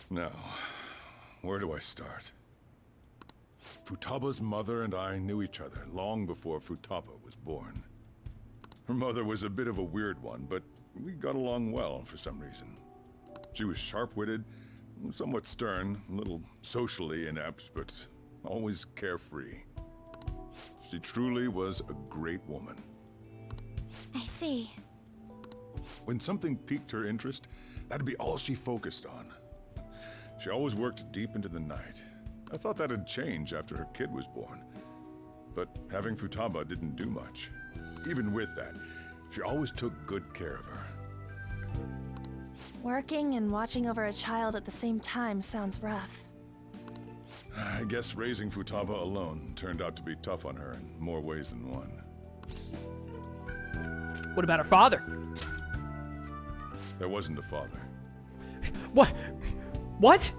Now, where do I start? Futaba's mother and I knew each other long before Futaba was born. Her mother was a bit of a weird one, but we got along well for some reason. She was sharp-witted, somewhat stern, a little socially inept, but always carefree. She truly was a great woman. I see. When something piqued her interest, that'd be all she focused on. She always worked deep into the night. I thought that'd change after her kid was born. But having Futaba didn't do much. Even with that, she always took good care of her. Working and watching over a child at the same time sounds rough. I guess raising Futaba alone turned out to be tough on her in more ways than one. What about her father? There wasn't a father. What? What?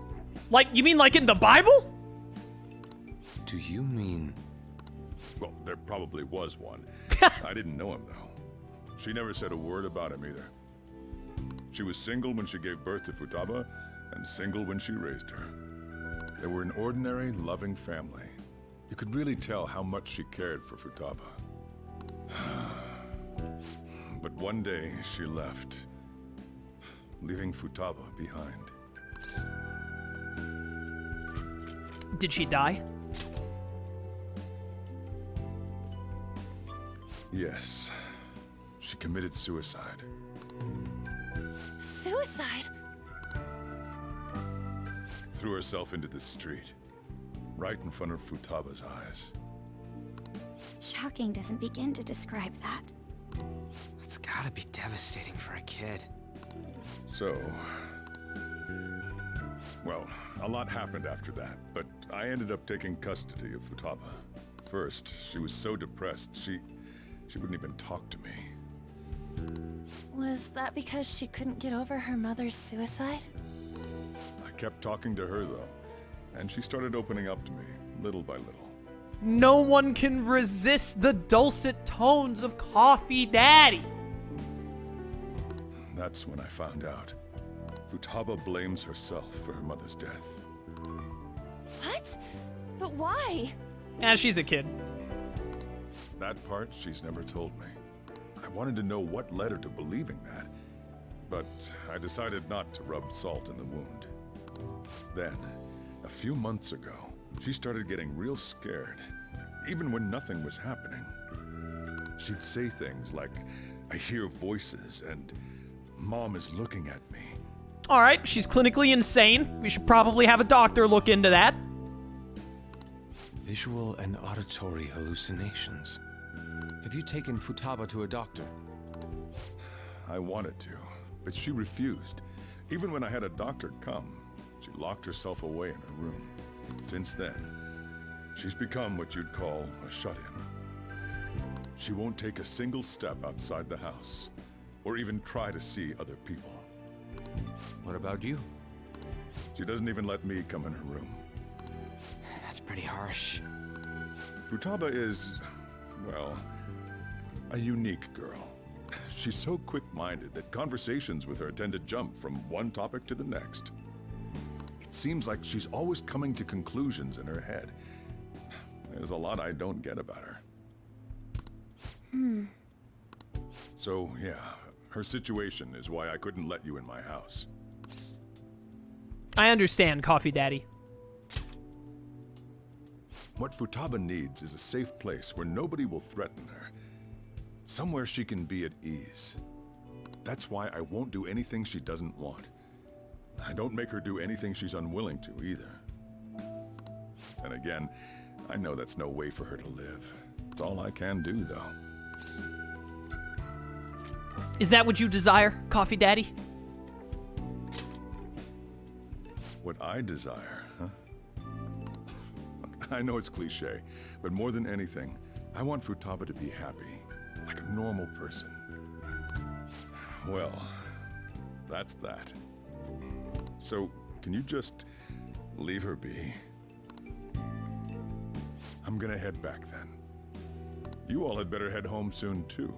Like, you mean like in the Bible? Do you mean... Well, there probably was one. I didn't know him, though. She never said a word about him either. She was single when she gave birth to Futaba, and single when she raised her. They were an ordinary, loving family. You could really tell how much she cared for Futaba. But one day, she left, leaving Futaba behind. Did she die? Yes. She committed suicide. Suicide? Threw herself into the street, right in front of Futaba's eyes. Shocking doesn't begin to describe that. It's gotta be devastating for a kid. So... Well, a lot happened after that, but I ended up taking custody of Futaba. First, she was so depressed, she wouldn't even talk to me. Was that because she couldn't get over her mother's suicide? I kept talking to her, though, and she started opening up to me, little by little. No one can resist the dulcet tones of Coffee Daddy. That's when I found out. Futaba blames herself for her mother's death. What? But why? She's a kid. That part she's never told me. I wanted to know what led her to believing that, but I decided not to rub salt in the wound. Then, a few months ago, she started getting real scared, even when nothing was happening. She'd say things like, "I hear voices," and "Mom is looking at me." All right, she's clinically insane. We should probably have a doctor look into that. Visual and auditory hallucinations. Have you taken Futaba to a doctor? I wanted to, but she refused. Even when I had a doctor come, she locked herself away in her room. Since then, she's become what you'd call a shut-in. She won't take a single step outside the house, or even try to see other people. What about you? She doesn't even let me come in her room. That's pretty harsh. Futaba is, well, a unique girl. She's so quick-minded that conversations with her tend to jump from one topic to the next. It seems like she's always coming to conclusions in her head. There's a lot I don't get about her. So, yeah, her situation is why I couldn't let you in my house. I understand, Coffee Daddy. What Futaba needs is a safe place where nobody will threaten her. Somewhere she can be at ease. That's why I won't do anything she doesn't want. I don't make her do anything she's unwilling to, either. And again, I know that's no way for her to live. It's all I can do, though. Is that what you desire, Coffee Daddy? What I desire, huh? I know it's cliché, but more than anything, I want Futaba to be happy, like a normal person. Well, that's that. So, can you just leave her be? I'm gonna head back then. You all had better head home soon, too.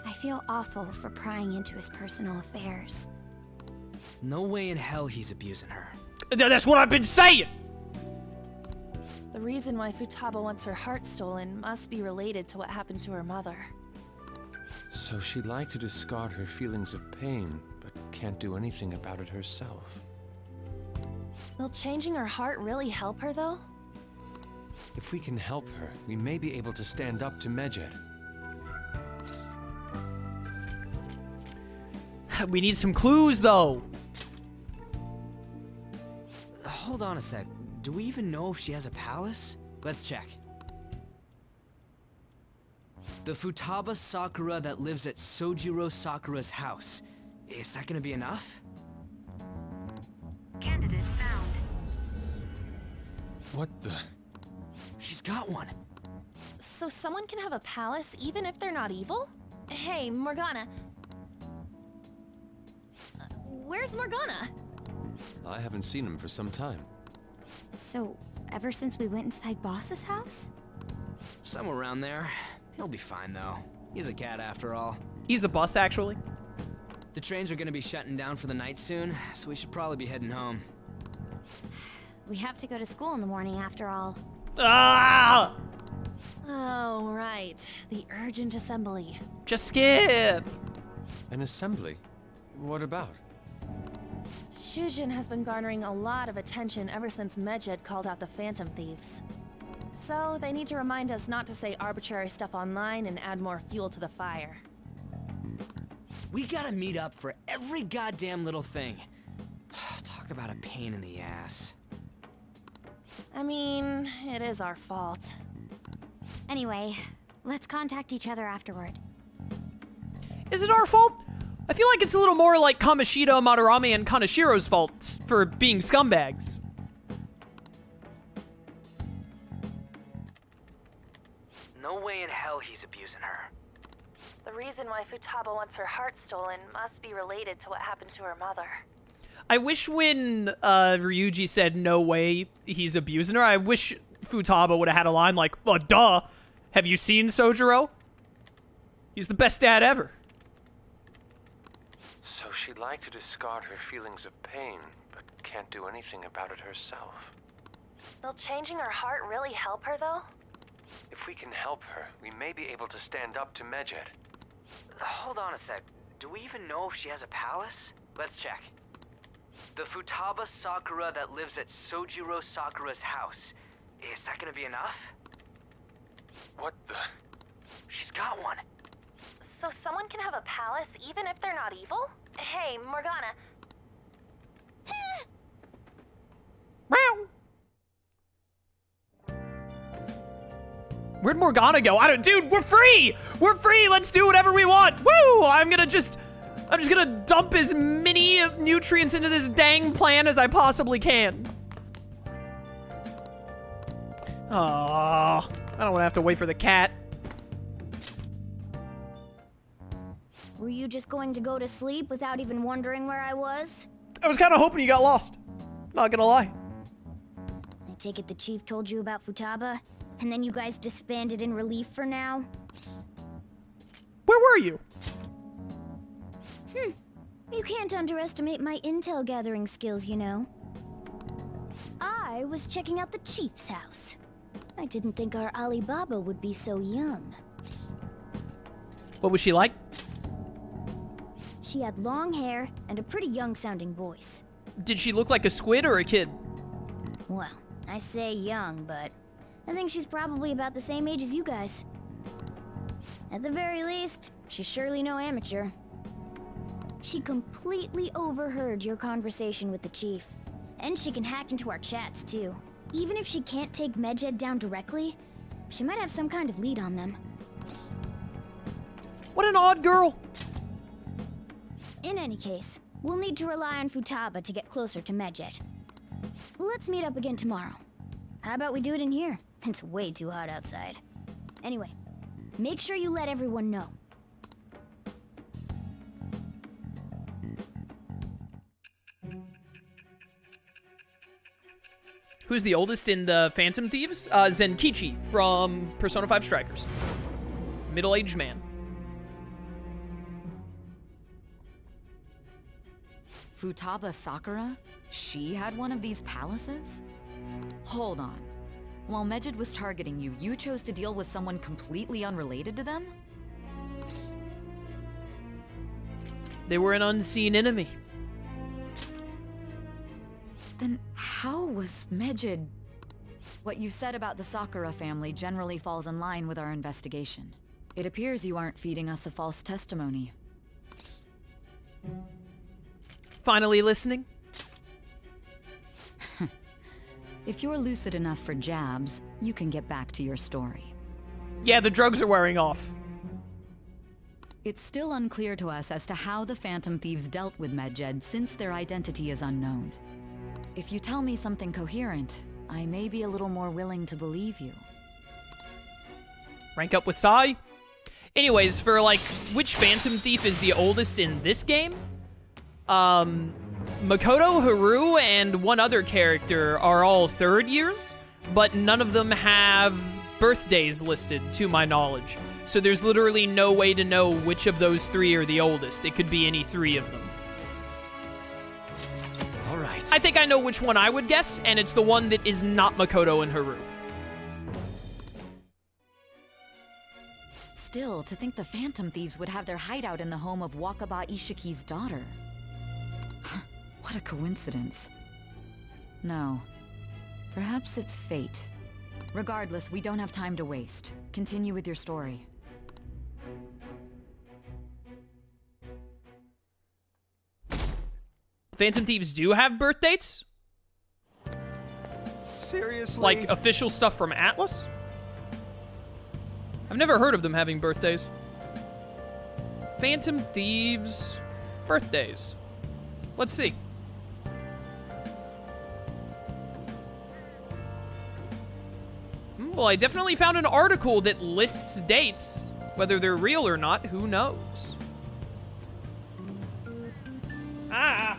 I feel awful for prying into his personal affairs. No way in hell he's abusing her. That's what I've been saying! The reason why Futaba wants her heart stolen must be related to what happened to her mother. So she'd like to discard her feelings of pain, but can't do anything about it herself. Will changing her heart really help her, though? If we can help her, we may be able to stand up to Medjed. We need some clues, though. Hold on a sec. Do we even know if she has a palace? Let's check. The Futaba Sakura that lives at Sojiro Sakura's house. Is that gonna be enough? Candidate found. What the? She's got one. So someone can have a palace even if they're not evil? Hey, Morgana. Where's Morgana? I haven't seen him for some time. So, ever since we went inside Boss's house? Somewhere around there. He'll be fine, though. He's a cat after all. He's a bus, actually. The trains are gonna be shutting down for the night soon, so we should probably be heading home. We have to go to school in the morning after all. Ah! Oh, right. The urgent assembly. Just skip. An assembly? What about? Shujin has been garnering a lot of attention ever since Medjed called out the Phantom Thieves. So, they need to remind us not to say arbitrary stuff online and add more fuel to the fire. We gotta meet up for every goddamn little thing. Talk about a pain in the ass. I mean, it is our fault. Anyway, let's contact each other afterward. Is it our fault? I feel like it's a little more like Kamoshida, Madarame, and Kanashiro's fault for being scumbags. No way in hell he's abusing her. The reason why Futaba wants her heart stolen must be related to what happened to her mother. I wish when Ryuji said no way he's abusing her, I wish Futaba would have had a line like, duh, have you seen Sojiro? He's the best dad ever. So she'd like to discard her feelings of pain, but can't do anything about it herself. Will changing her heart really help her, though? If we can help her, we may be able to stand up to Medjed. Hold on a sec. Do we even know if she has a palace? Let's check. The Futaba Sakura that lives at Sojiro Sakura's house. Is that gonna be enough? What the? She's got one. So someone can have a palace even if they're not evil? Hey, Morgana. Meow. Where'd Morgana go? Dude, we're free! We're free! Let's do whatever we want! Woo! I'm just gonna dump as many nutrients into this dang plant as I possibly can. Oh, I don't wanna have to wait for the cat. Were you just going to go to sleep without even wondering where I was? I was kinda hoping you got lost. Not gonna lie. I take it the chief told you about Futaba, and then you guys disbanded in relief for now? Where were you? You can't underestimate my intel gathering skills, you know. I was checking out the chief's house. I didn't think our Alibaba would be so young. What was she like? She had long hair and a pretty young-sounding voice. Did she look like a squid or a kid? Well, I say young, but I think she's probably about the same age as you guys. At the very least, she's surely no amateur. She completely overheard your conversation with the chief. And she can hack into our chats, too. Even if she can't take Medjed down directly, she might have some kind of lead on them. What an odd girl. In any case, we'll need to rely on Futaba to get closer to Medjed. Let's meet up again tomorrow. How about we do it in here? It's way too hot outside. Anyway, make sure you let everyone know. Who's the oldest in the Phantom Thieves? Zenkichi from Persona 5 Strikers. Middle-aged man. Futaba Sakura? She had one of these palaces? Hold on. While Medjed was targeting you, you chose to deal with someone completely unrelated to them? They were an unseen enemy. Then how was Medjed... What you said about the Sakura family generally falls in line with our investigation. It appears you aren't feeding us a false testimony. Finally listening? If you're lucid enough for jabs, you can get back to your story. Yeah, the drugs are wearing off. It's still unclear to us as to how the Phantom Thieves dealt with Medjed since their identity is unknown. If you tell me something coherent, I may be a little more willing to believe you. Rank up with Sai. Anyways, for like, which Phantom Thief is the oldest in this game? Makoto, Haru, and one other character are all 3rd years, but none of them have birthdays listed, to my knowledge. So there's literally no way to know which of those 3 are the oldest. It could be any 3 of them. All right. I think I know which one I would guess, and it's the one that is not Makoto and Haru. Still, to think the Phantom Thieves would have their hideout in the home of Wakaba Ishiki's daughter. What a coincidence. No. Perhaps it's fate. Regardless, we don't have time to waste. Continue with your story. Phantom Thieves do have birth dates? Seriously? Like, official stuff from Atlus? I've never heard of them having birthdays. Phantom Thieves birthdays. Let's see. Well, I definitely found an article that lists dates. Whether they're real or not, who knows? Ah!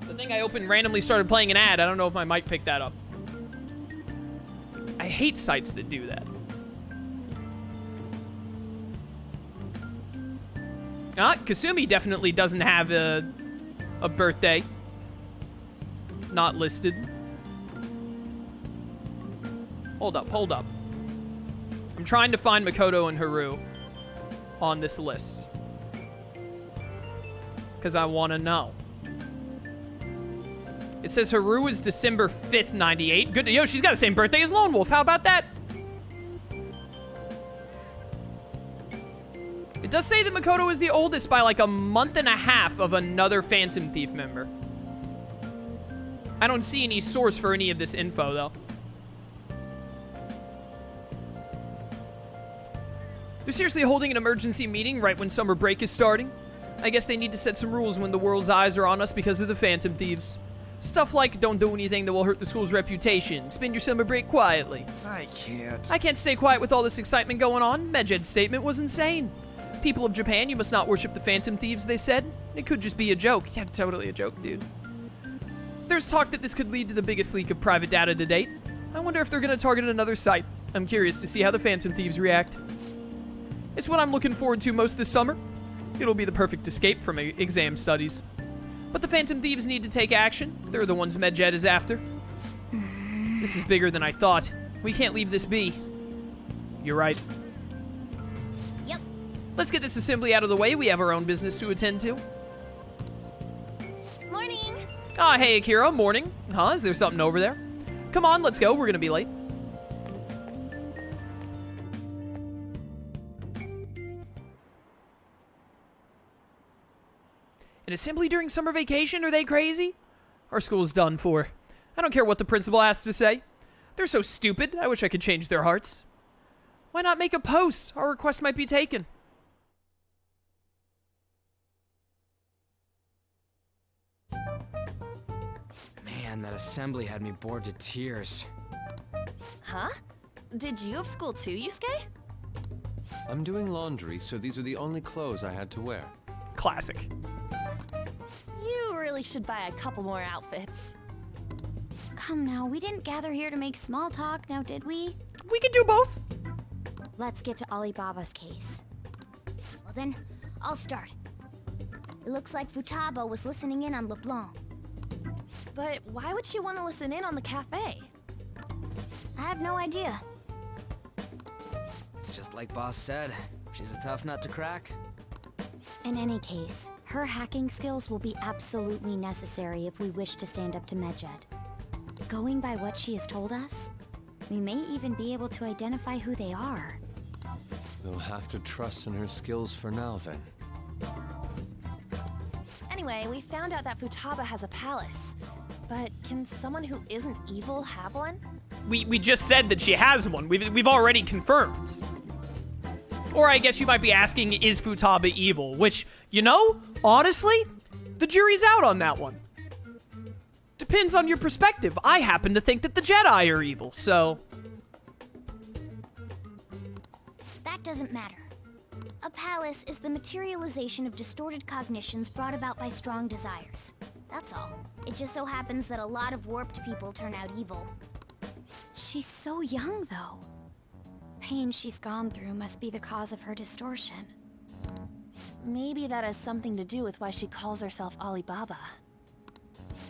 The thing I opened randomly started playing an ad. I don't know if my mic picked that up. I hate sites that do that. Kasumi definitely doesn't have a birthday. Not listed. Hold up, hold up. I'm trying to find Makoto and Haru on this list. Because I want to know. It says Haru is December 5th, 98. Good. Yo, she's got the same birthday as Lone Wolf. How about that? It does say that Makoto is the oldest by like a month and a half of another Phantom Thief member. I don't see any source for any of this info, though. They're seriously holding an emergency meeting right when summer break is starting. I guess they need to set some rules when the world's eyes are on us because of the Phantom Thieves. Stuff like don't do anything that will hurt the school's reputation. Spend your summer break quietly. I can't stay quiet with all this excitement going on. Medjed's statement was insane. People of Japan, you must not worship the Phantom Thieves, they said. It could just be a joke. Yeah, totally a joke, dude. There's talk that this could lead to the biggest leak of private data to date. I wonder if they're going to target another site. I'm curious to see how the Phantom Thieves react. It's what I'm looking forward to most this summer. It'll be the perfect escape from exam studies. But the Phantom Thieves need to take action. They're the ones Medjed is after. This is bigger than I thought. We can't leave this be. You're right. Yep. Let's get this assembly out of the way. We have our own business to attend to. Morning! Ah, hey, Akira. Morning. Huh? Is there something over there? Come on, let's go. We're gonna be late. An assembly during summer vacation? Are they crazy? Our school's done for. I don't care what the principal has to say. They're so stupid. I wish I could change their hearts. Why not make a post? Our request might be taken. Man, that assembly had me bored to tears. Huh? Did you have school too, Yusuke? I'm doing laundry, so these are the only clothes I had to wear. Classic. You really should buy a couple more outfits. Come now, we didn't gather here to make small talk, now did we? We can do both. Let's get to Alibaba's case. Well then, I'll start. It looks like Futaba was listening in on LeBlanc. But why would she want to listen in on the cafe? I have no idea. It's just like Boss said. She's a tough nut to crack. In any case, her hacking skills will be absolutely necessary if we wish to stand up to Medjed. Going by what she has told us, we may even be able to identify who they are. We'll have to trust in her skills for now, then. Anyway, we found out that Futaba has a palace. But can someone who isn't evil have one? We just said that she has one. We've already confirmed. Or I guess you might be asking, is Futaba evil? Which, you know, honestly, the jury's out on that one. Depends on your perspective. I happen to think that the Jedi are evil, so... That doesn't matter. A palace is the materialization of distorted cognitions brought about by strong desires. That's all. It just so happens that a lot of warped people turn out evil. She's so young, though. Pain she's gone through must be the cause of her distortion. Maybe that has something to do with why she calls herself Alibaba.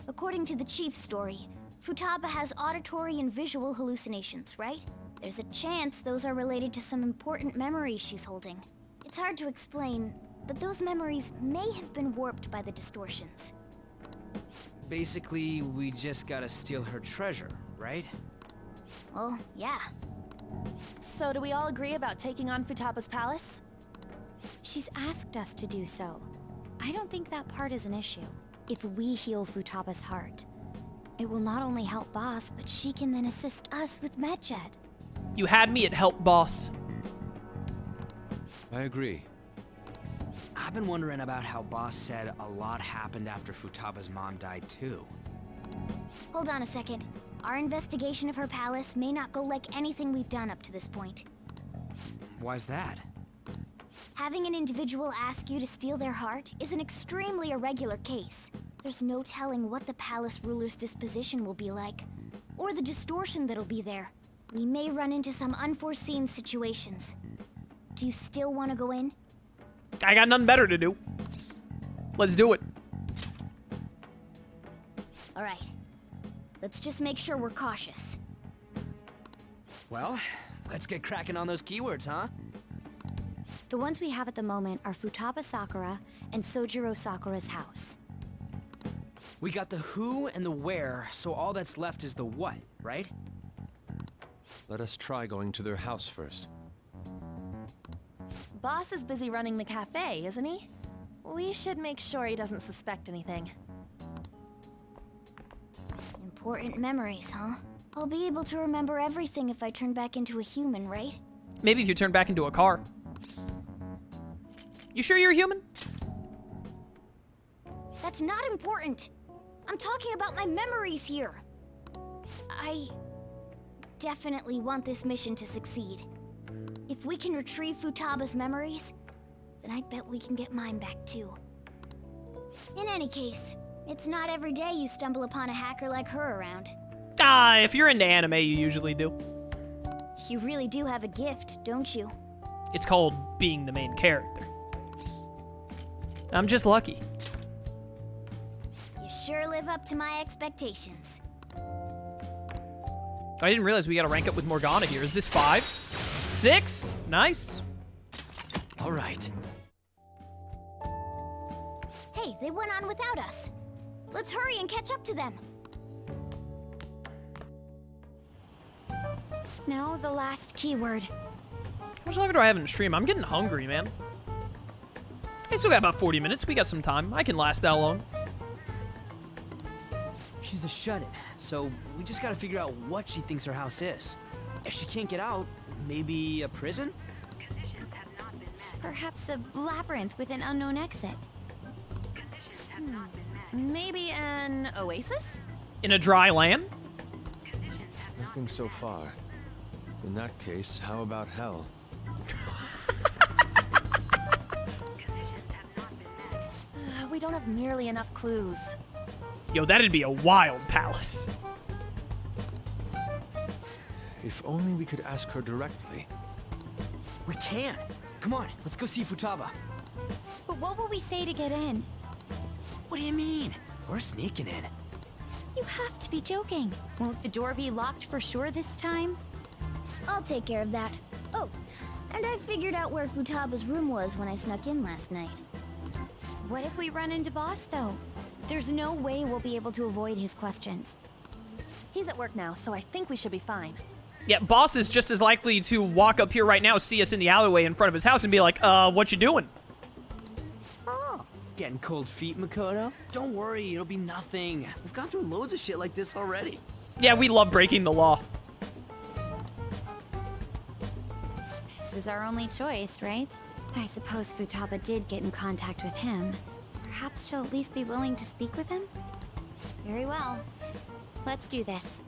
According to the chief's story, Futaba has auditory and visual hallucinations, right? There's a chance those are related to some important memories she's holding. It's hard to explain, but those memories may have been warped by the distortions. Basically, we just gotta steal her treasure, right? Well, yeah. So do we all agree about taking on Futaba's palace? She's asked us to do so. I don't think that part is an issue. If we heal Futaba's heart, it will not only help Boss, but she can then assist us with Medjed. You had me at help, boss. I agree. I've been wondering about how Boss said a lot happened after Futaba's mom died too. Hold on a second. Our investigation of her palace may not go like anything we've done up to this point. Why's that? Having an individual ask you to steal their heart is an extremely irregular case. There's no telling what the palace ruler's disposition will be like, or the distortion that'll be there. We may run into some unforeseen situations. Do you still want to go in? I got nothing better to do. Let's do it. All right. Let's just make sure we're cautious. Well, let's get cracking on those keywords, huh? The ones we have at the moment are Futaba Sakura and Sojiro Sakura's house. We got the who and the where, so all that's left is the what, right? Let us try going to their house first. Boss is busy running the cafe, isn't he? We should make sure he doesn't suspect anything. Important memories, huh? I'll be able to remember everything if I turn back into a human, right? Maybe if you turn back into a car. You sure you're a human? That's not important. I'm talking about my memories here. I definitely want this mission to succeed. If we can retrieve Futaba's memories, then I bet we can get mine back too. In any case, it's not every day you stumble upon a hacker like her around. Ah, if you're into anime, you usually do. You really do have a gift, don't you? It's called being the main character. I'm just lucky. You sure live up to my expectations. I didn't realize we gotta rank up with Morgana here. Is this 5? 6? Nice. All right. Hey, they went on without us. Let's hurry and catch up to them. Now the last keyword. How much longer do I have in the stream? I'm getting hungry, man. I still got about 40 minutes. We got some time. I can last that long. She's a shut-in, so we just gotta figure out what she thinks her house is. If she can't get out, maybe a prison? Perhaps a labyrinth with an unknown exit. Maybe an oasis? In a dry land? Nothing so far. In that case, how about hell? We don't have nearly enough clues. Yo, that'd be a wild palace. If only we could ask her directly. We can! Come on, let's go see Futaba. But what will we say to get in? What do you mean? We're sneaking in. You have to be joking. Won't the door be locked for sure this time? I'll take care of that. Oh, and I figured out where Futaba's room was when I snuck in last night. What if we run into Boss, though? There's no way we'll be able to avoid his questions. He's at work now, so I think we should be fine. Yeah, Boss is just as likely to walk up here right now, see us in the alleyway in front of his house, and be like, what you doing? Getting cold feet, Makoto? Don't worry, it'll be nothing. We've gone through loads of shit like this already. Yeah, we love breaking the law. This is our only choice, right? I suppose Futaba did get in contact with him. Perhaps she'll at least be willing to speak with him? Very well. Let's do this.